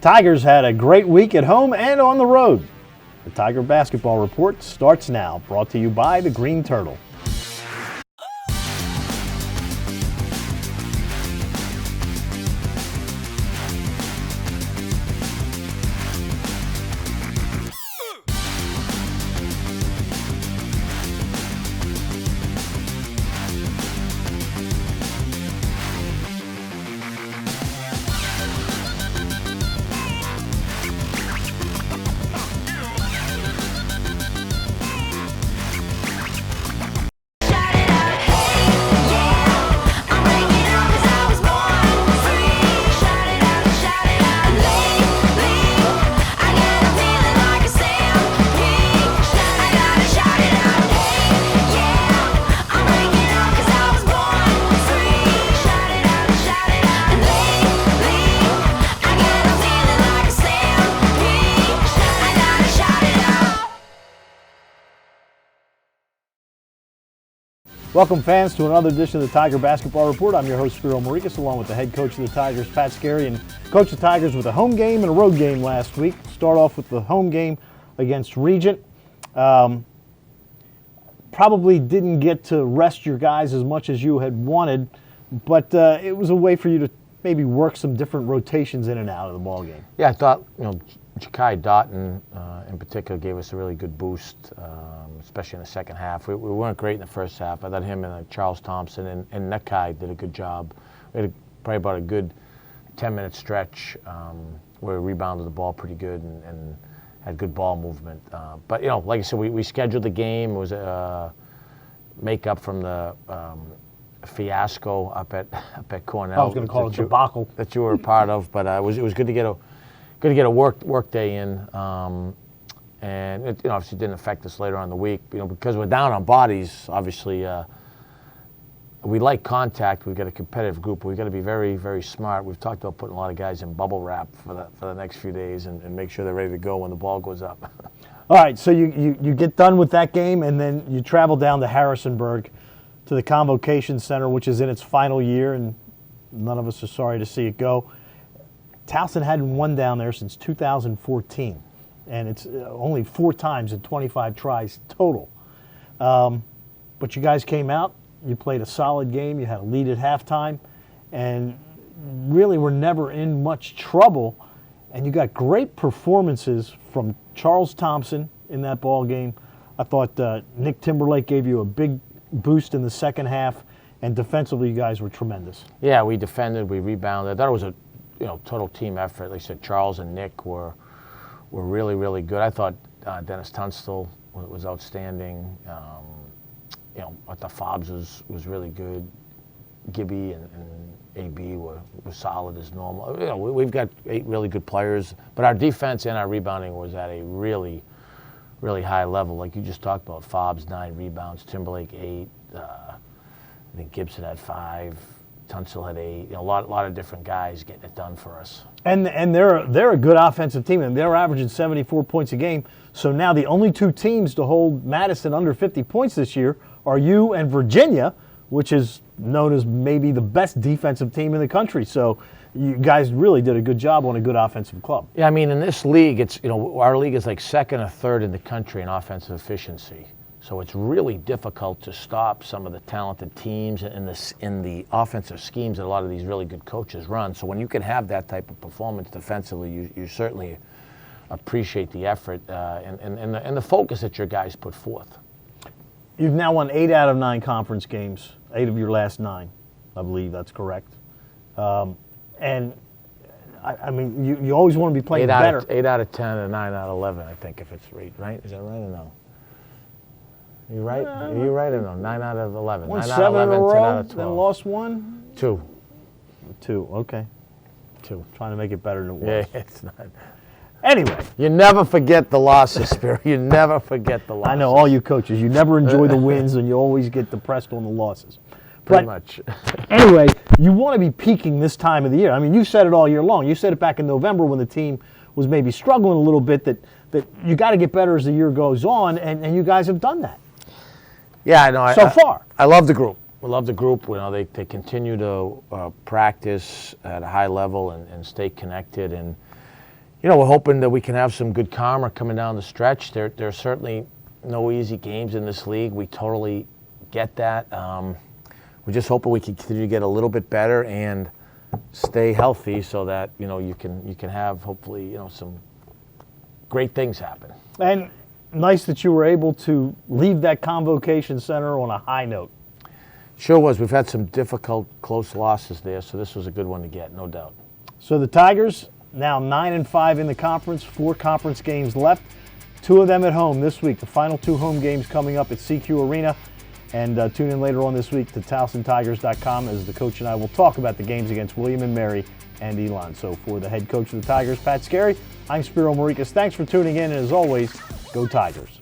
Tigers had a great week at home and on the road. The Tiger Basketball Report starts now, brought to you by the Green Turtle. Welcome, fans, to another edition of the Tiger Basketball Report. I'm your host, Spiro Marikas, along with the head coach of the Tigers, Pat Scarry, and coached the Tigers with a home game and a road game last week. Start off with the home game against Regent. Probably didn't get to rest your guys as much as you had wanted, but it was a way for you to maybe work some different rotations in and out of the ball game. Yeah, I thought, Ja'Kai Doughton in particular gave us a really good boost, especially in the second half. We weren't great in the first half. I thought him and Charles Thompson and Nekai did a good job. We had probably about a good 10-minute stretch where we rebounded the ball pretty good and had good ball movement. But, like I said, we scheduled the game. It was a make-up from the fiasco up at Cornell. I was going to call it debacle. That you were a part of, but it was good to get a work day in, and it obviously didn't affect us later on in the week. Because we're down on bodies. Obviously, we like contact. We've got a competitive group. We've got to be very, very smart. We've talked about putting a lot of guys in bubble wrap for the next few days and make sure they're ready to go when the ball goes up. All right, so you get done with that game, and then you travel down to Harrisonburg to the Convocation Center, which is in its final year, and none of us are sorry to see it go. Towson hadn't won down there since 2014, and it's only 4 times in 25 tries total. But you guys came out, you played a solid game, you had a lead at halftime, and really were never in much trouble. And you got great performances from Charles Thompson in that ball game. I thought Nick Timberlake gave you a big boost in the second half, and defensively you guys were tremendous. Yeah, we defended, we rebounded. I thought it was a total team effort. Like I said, Charles and Nick were really, really good. I thought Dennis Tunstall was outstanding. I thought Fobbs was really good. Gibby and AB were solid as normal. We've got 8 really good players, but our defense and our rebounding was at a really, really high level. Like you just talked about, Fobbs 9 rebounds, Timberlake 8. I think Gibson had 5. Tunstall had 8. A lot of different guys getting it done for us. And they're a good offensive team, and they're averaging 74 points a game. So now the only 2 teams to hold Madison under 50 points this year are you and Virginia, which is known as maybe the best defensive team in the country. So you guys really did a good job on a good offensive club. Yeah, I mean, in this league, it's our league is like second or third in the country in offensive efficiency. So it's really difficult to stop some of the talented teams in the offensive schemes that a lot of these really good coaches run. So when you can have that type of performance defensively, you certainly appreciate the effort and the focus that your guys put forth. You've now won 8 out of 9 conference games, 8 of your last 9, I believe that's correct. And I mean, you always want to be playing better. 8 out of 10 and 9 out of 11, I think, if it's right. Is that right or no? Are you right? Are you right or no? 9 out of 11. Won 9 7 out of 11, in a row, 10 out of 12. then lost 1? 2. 2, okay. 2. Trying to make it better than it was. Yeah, it's not. Anyway. You never forget the losses, Spirit. You never forget the losses. I know, all you coaches. You never enjoy the wins, and you always get depressed on the losses. Pretty much. Anyway, you want to be peaking this time of the year. I mean, you said it all year long. You said it back in November when the team was maybe struggling a little bit, that you got to get better as the year goes on, and you guys have done that. Yeah, I know. So far. I love the group. We love the group. They continue to practice at a high level and stay connected. And we're hoping that we can have some good karma coming down the stretch. There's certainly no easy games in this league. We totally get that. We're just hoping we can continue to get a little bit better and stay healthy so that you can have hopefully some great things happen. And nice that you were able to leave that Convocation Center on a high note. Sure was. We've had some difficult, close losses there, so this was a good one to get, no doubt. So the Tigers now 9-5 in the conference, 4 conference games left, 2 of them at home this week. The final 2 home games coming up at CQ Arena. And tune in later on this week to TowsonTigers.com as the coach and I will talk about the games against William and Mary and Elon. So for the head coach of the Tigers, Pat Scarry, I'm Spiro Marikas. Thanks for tuning in, and as always, go Tigers.